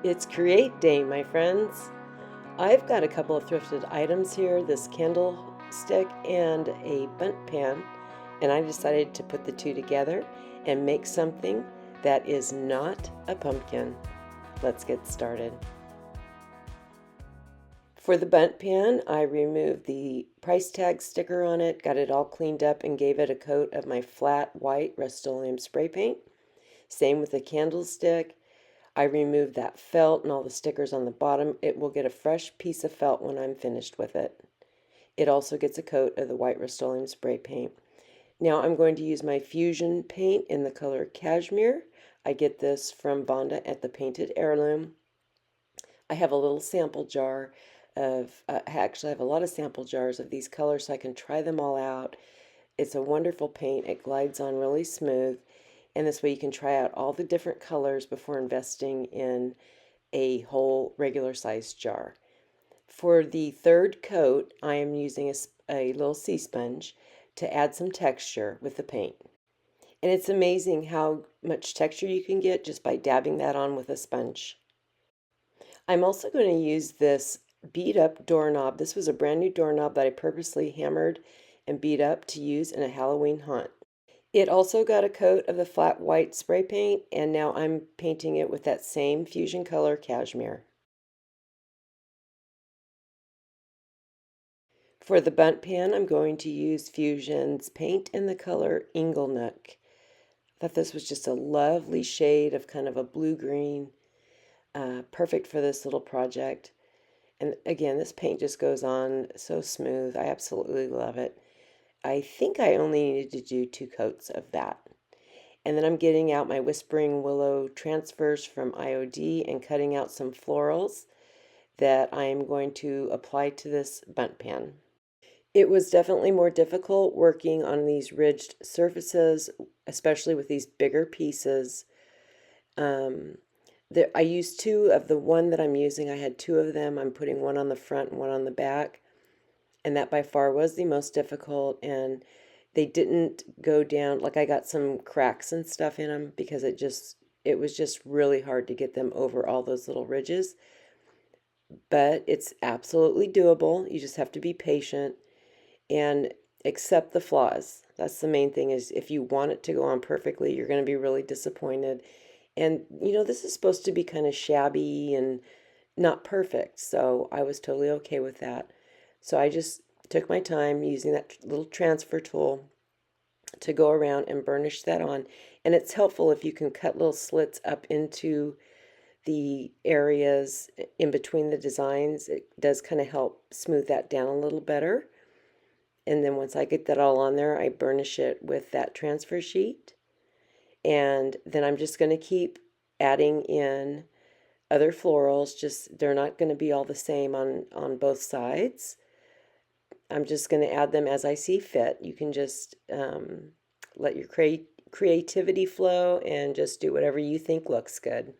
It's Create Day, my friends. I've got a couple of thrifted items here, this candlestick and a bundt pan, and I decided to put the two together and make something that is not a pumpkin. Let's get started. For the bundt pan, I removed the price tag sticker on it, got it all cleaned up, and gave it a coat of my flat white Rust-Oleum spray paint. Same with the candlestick. I removed that felt and all the stickers on the bottom. It will get a fresh piece of felt when I'm finished with it. It also gets a coat of the white Rust-Oleum spray paint. Now I'm going to use my Fusion paint in the color Cashmere. I get this from Bonda at the Painted Heirloom. I have a little sample jar of, actually I have a lot of sample jars of these colors so I can try them all out. It's a wonderful paint. It glides on really smooth. And this way you can try out all the different colors before investing in a whole regular sized jar. For the third coat, I am using a little sea sponge to add some texture with the paint. And it's amazing how much texture you can get just by dabbing that on with a sponge. I'm also going to use this beat up doorknob. This was a brand new doorknob that I purposely hammered and beat up to use in a Halloween haunt. It also got a coat of the flat white spray paint, and now I'm painting it with that same Fusion color Cashmere. For the bundt pan, I'm going to use Fusion's paint in the color Inglenook. I thought this was just a lovely shade of kind of a blue-green, perfect for this little project. And again, this paint just goes on so smooth. I absolutely love it. I think I only needed to do 2 coats of that. And then I'm getting out my Whispering Willow transfers from IOD and cutting out some florals that I am going to apply to this bundt pan. It was definitely more difficult working on these ridged surfaces, especially with these bigger pieces. I used 2 of the one that I'm using. I had 2 of them. I'm putting one on the front and one on the back. And that by far was the most difficult, and they didn't go down, like I got some cracks and stuff in them because it was just really hard to get them over all those little ridges. But it's absolutely doable. You just have to be patient and accept the flaws. That's the main thing, is if you want it to go on perfectly, you're going to be really disappointed. And this is supposed to be kind of shabby and not perfect, so I was totally okay with that. So I just took my time using that little transfer tool to go around and burnish that on. And it's helpful if you can cut little slits up into the areas in between the designs. It does kind of help smooth that down a little better. And then once I get that all on there, I burnish it with that transfer sheet. And then I'm just going to keep adding in other florals. Just they're not going to be all the same on both sides. I'm just going to add them as I see fit. You can just let your creativity flow and just do whatever you think looks good.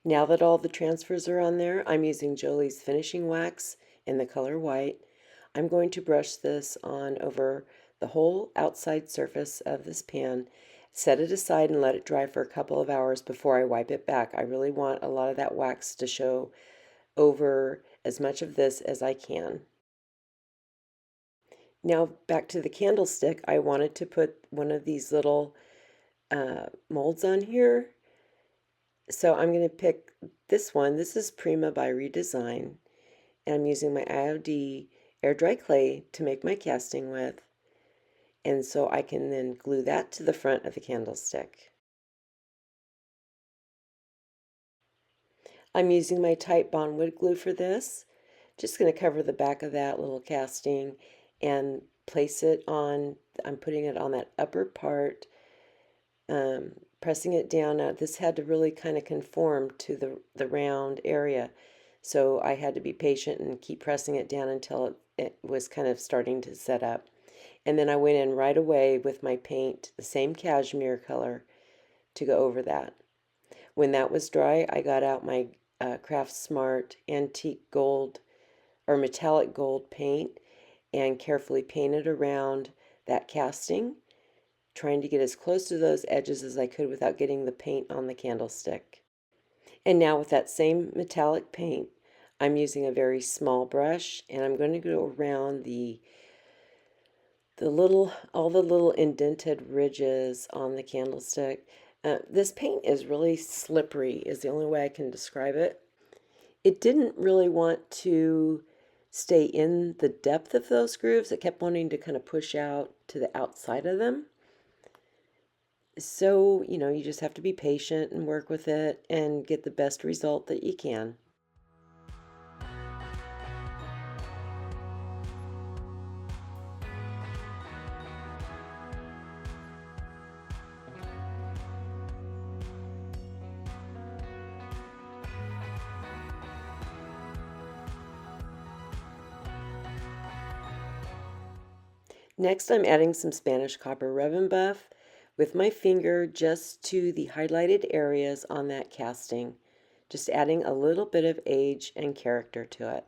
Now that all the transfers are on there, I'm using Jolie's finishing wax in the color white. I'm going to brush this on over the whole outside surface of this pan, set it aside and let it dry for a couple of hours before I wipe it back. I really want a lot of that wax to show over as much of this as I can. Now back to the candlestick, I wanted to put one of these little molds on here. So I'm going to pick this one. This is Prima by Redesign. And I'm using my IOD Air Dry Clay to make my casting with. And so I can then glue that to the front of the candlestick. I'm using my tight bond wood glue for this. Just going to cover the back of that little casting and place it on, I'm putting it on that upper part, pressing it down. Now, this had to really kind of conform to the round area. So I had to be patient and keep pressing it down until it was kind of starting to set up. And then I went in right away with my paint, the same cashmere color, to go over that. When that was dry, I got out my Craftsmart antique gold or metallic gold paint and carefully painted around that casting, trying to get as close to those edges as I could without getting the paint on the candlestick. And now with that same metallic paint, I'm using a very small brush, and I'm going to go around all the little indented ridges on the candlestick. This paint is really slippery, is the only way I can describe it. It didn't really want to stay in the depth of those grooves. It kept wanting to kind of push out to the outside of them. So, you just have to be patient and work with it and get the best result that you can. Next, I'm adding some Spanish copper rub and buff with my finger just to the highlighted areas on that casting, just adding a little bit of age and character to it.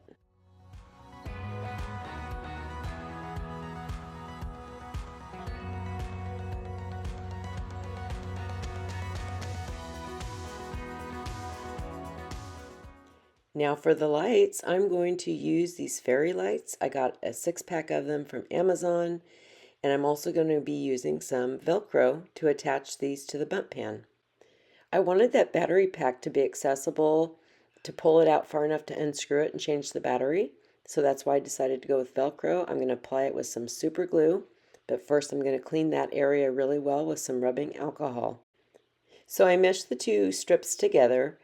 Now for the lights, I'm going to use these fairy lights. I got a 6-pack of them from Amazon, and I'm also going to be using some Velcro to attach these to the bump pan. I wanted that battery pack to be accessible, to pull it out far enough to unscrew it and change the battery. So that's why I decided to go with Velcro. I'm going to apply it with some super glue, but first I'm going to clean that area really well with some rubbing alcohol. So I meshed the two strips together,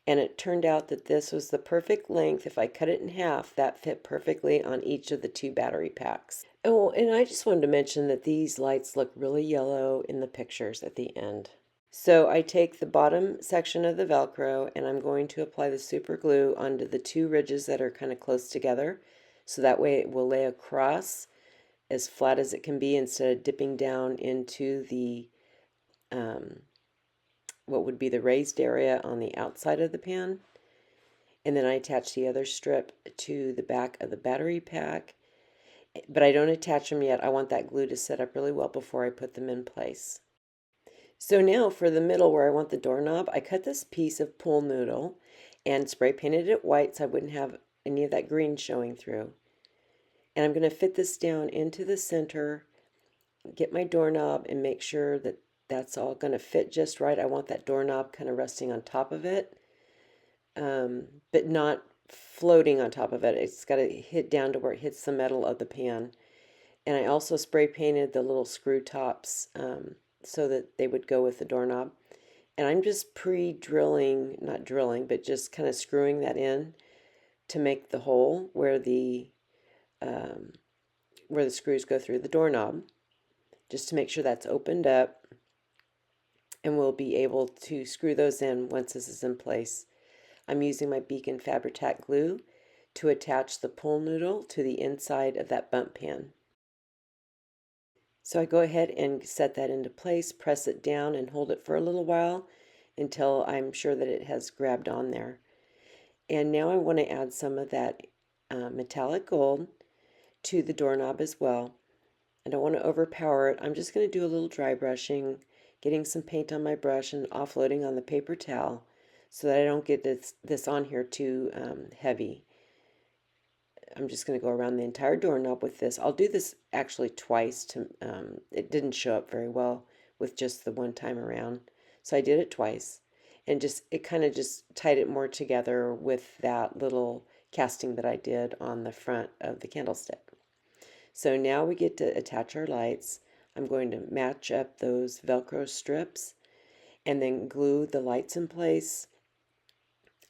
and it turned out that this was the perfect length. If I cut it in half, that fit perfectly on each of the two battery packs. Oh, and I just wanted to mention that these lights look really yellow in the pictures at the end. So I take the bottom section of the Velcro and I'm going to apply the super glue onto the two ridges that are kind of close together. So that way it will lay across as flat as it can be instead of dipping down into the what would be the raised area on the outside of the pan. And then I attach the other strip to the back of the battery pack. But I don't attach them yet. I want that glue to set up really well before I put them in place. So now for the middle where I want the doorknob, I cut this piece of pool noodle and spray painted it white so I wouldn't have any of that green showing through. And I'm going to fit this down into the center, get my doorknob, and make sure that that's all going to fit just right. I want that doorknob kind of resting on top of it, but not floating on top of it. It's got to hit down to where it hits the metal of the pan. And I also spray painted the little screw tops so that they would go with the doorknob. And I'm just pre-drilling, not drilling, but just kind of screwing that in to make the hole where the screws go through the doorknob, just to make sure that's opened up, and we'll be able to screw those in once this is in place. I'm using my Beacon Fabri-Tac glue to attach the pool noodle to the inside of that bump pan. So I go ahead and set that into place, press it down, and hold it for a little while until I'm sure that it has grabbed on there. And now I want to add some of that metallic gold to the doorknob as well. I don't want to overpower it. I'm just going to do a little dry brushing, getting some paint on my brush and offloading on the paper towel so that I don't get this on here too heavy. I'm just going to go around the entire doorknob with this. I'll do this actually twice. It didn't show up very well with just the one time around. So I did it twice. And it kind of just tied it more together with that little casting that I did on the front of the candlestick. So now we get to attach our lights. I'm going to match up those Velcro strips and then glue the lights in place.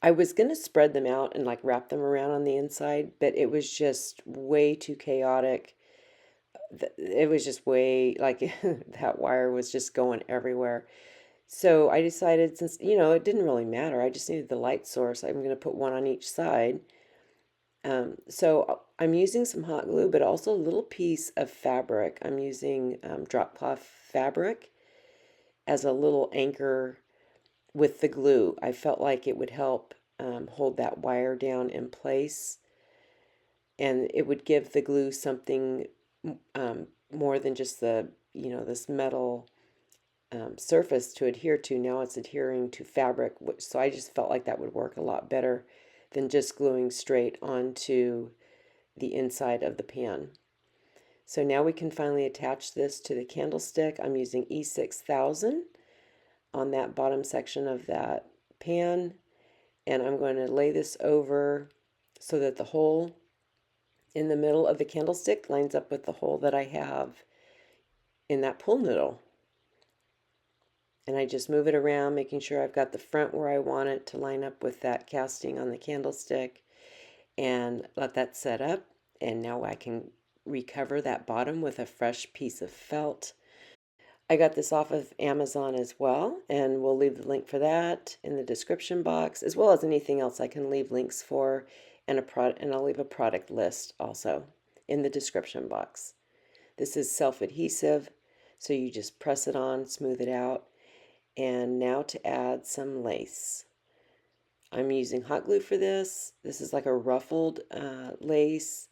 I was going to spread them out and like wrap them around on the inside, but it was just way too chaotic. It was just way like that wire was just going everywhere. So I decided, since, it didn't really matter, I just needed the light source. I'm going to put one on each side. So I'm using some hot glue, but also a little piece of fabric. I'm using drop cloth fabric as a little anchor with the glue. I felt like it would help hold that wire down in place, and it would give the glue something more than just this metal surface to adhere to. Now it's adhering to fabric, so I just felt like that would work a lot better than just gluing straight onto the inside of the pan. So now we can finally attach this to the candlestick. I'm using E6000 on that bottom section of that pan, and I'm going to lay this over so that the hole in the middle of the candlestick lines up with the hole that I have in that pool noodle. And I just move it around, making sure I've got the front where I want it to line up with that casting on the candlestick, and let that set up. And now I can recover that bottom with a fresh piece of felt. I got this off of Amazon as well, and we'll leave the link for that in the description box, as well as anything else I can leave links for, and I'll leave a product list also in the description box. This is self-adhesive, so you just press it on, smooth it out. And now to add some lace. I'm using hot glue for this. This is like a ruffled lace.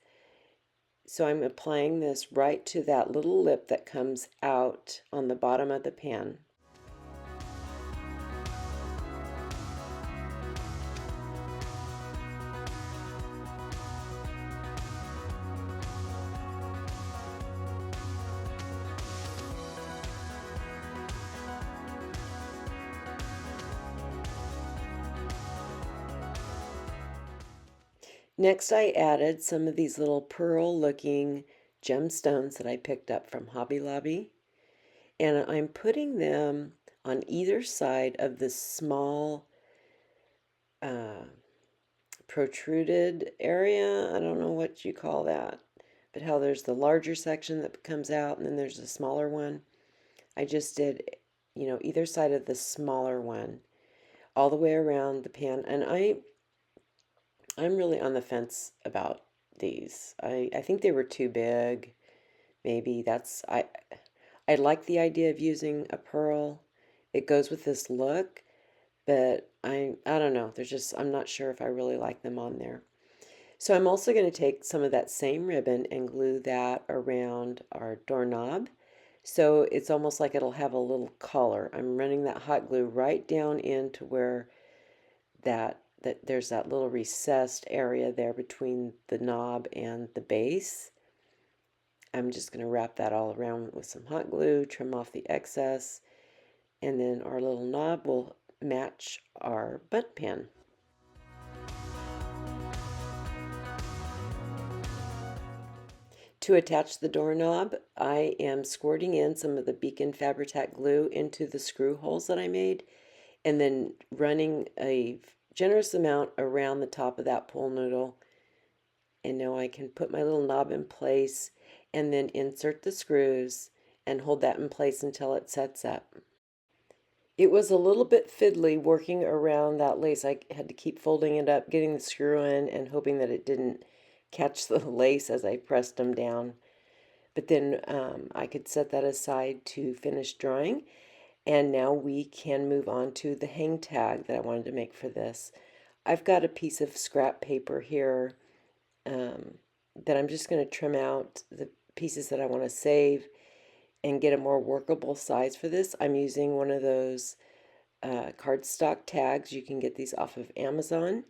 So I'm applying this right to that little lip that comes out on the bottom of the pan. Next, I added some of these little pearl-looking gemstones that I picked up from Hobby Lobby, and I'm putting them on either side of this small protruded area. I don't know what you call that, but how there's the larger section that comes out and then there's a smaller one. I just did, either side of the smaller one all the way around the pan, and I'm really on the fence about these. I think they were too big. Maybe I like the idea of using a pearl. It goes with this look, but I don't know. I'm not sure if I really like them on there. So I'm also going to take some of that same ribbon and glue that around our doorknob. So it's almost like it'll have a little collar. I'm running that hot glue right down into where there's that little recessed area there between the knob and the base. I'm just going to wrap that all around with some hot glue, trim off the excess, and then our little knob will match our bundt pan. To attach the doorknob, I am squirting in some of the Beacon Fabri-Tac glue into the screw holes that I made, and then running a generous amount around the top of that pool noodle. And now I can put my little knob in place and then insert the screws and hold that in place until it sets up. It was a little bit fiddly working around that lace. I had to keep folding it up, getting the screw in, and hoping that it didn't catch the lace as I pressed them down. But then I could set that aside to finish drawing. And now we can move on to the hang tag that I wanted to make for this. I've got a piece of scrap paper here that I'm just going to trim out the pieces that I want to save and get a more workable size for this. I'm using one of those cardstock tags. You can get these off of Amazon.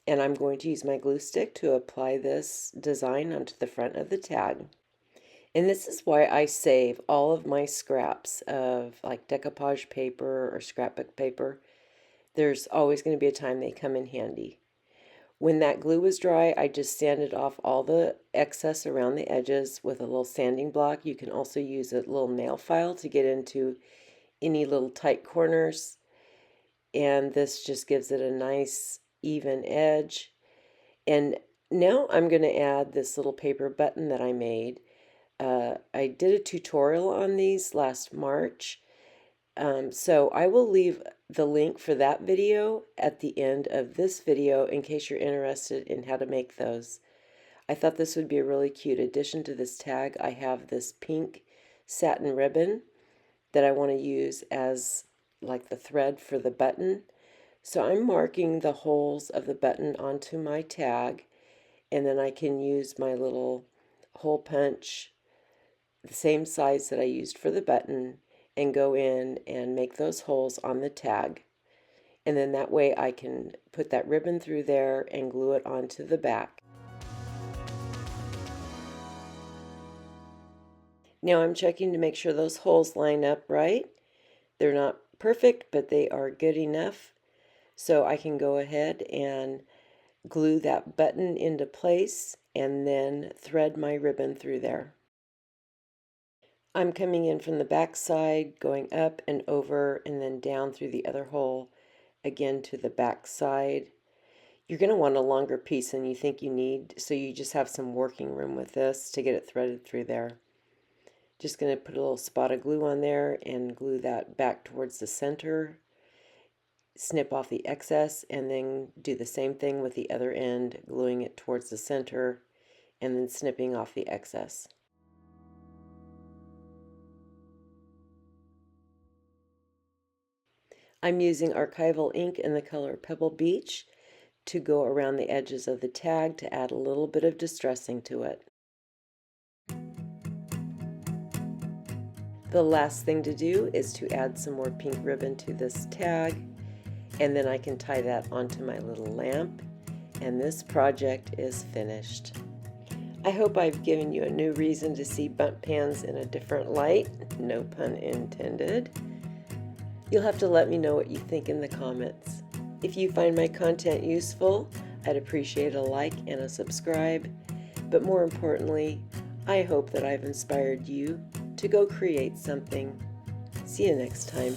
And I'm going to use my glue stick to apply this design onto the front of the tag. And this is why I save all of my scraps of like decoupage paper or scrapbook paper. There's always going to be a time they come in handy. When that glue was dry, I just sanded off all the excess around the edges with a little sanding block. You can also use a little nail file to get into any little tight corners. And this just gives it a nice even edge. And now I'm going to add this little paper button that I made. I did a tutorial on these last March, so I will leave the link for that video at the end of this video in case you're interested in how to make those. I thought this would be a really cute addition to this tag. I have this pink satin ribbon that I want to use as like the thread for the button. So I'm marking the holes of the button onto my tag, and then I can use my little hole punch, the same size that I used for the button, and go in and make those holes on the tag. And then that way I can put that ribbon through there and glue it onto the back. Now I'm checking to make sure those holes line up right. They're not perfect, but they are good enough. So I can go ahead and glue that button into place and then thread my ribbon through there. I'm coming in from the back side, going up and over and then down through the other hole, again to the back side. You're going to want a longer piece than you think you need, so you just have some working room with this to get it threaded through there. Just going to put a little spot of glue on there and glue that back towards the center. Snip off the excess and then do the same thing with the other end, gluing it towards the center and then snipping off the excess. I'm using archival ink in the color Pebble Beach to go around the edges of the tag to add a little bit of distressing to it. The last thing to do is to add some more pink ribbon to this tag, and then I can tie that onto my little lamp, and this project is finished. I hope I've given you a new reason to see bundt pans in a different light, no pun intended. You'll have to let me know what you think in the comments. If you find my content useful, I'd appreciate a like and a subscribe, but more importantly, I hope that I've inspired you to go create something. See you next time.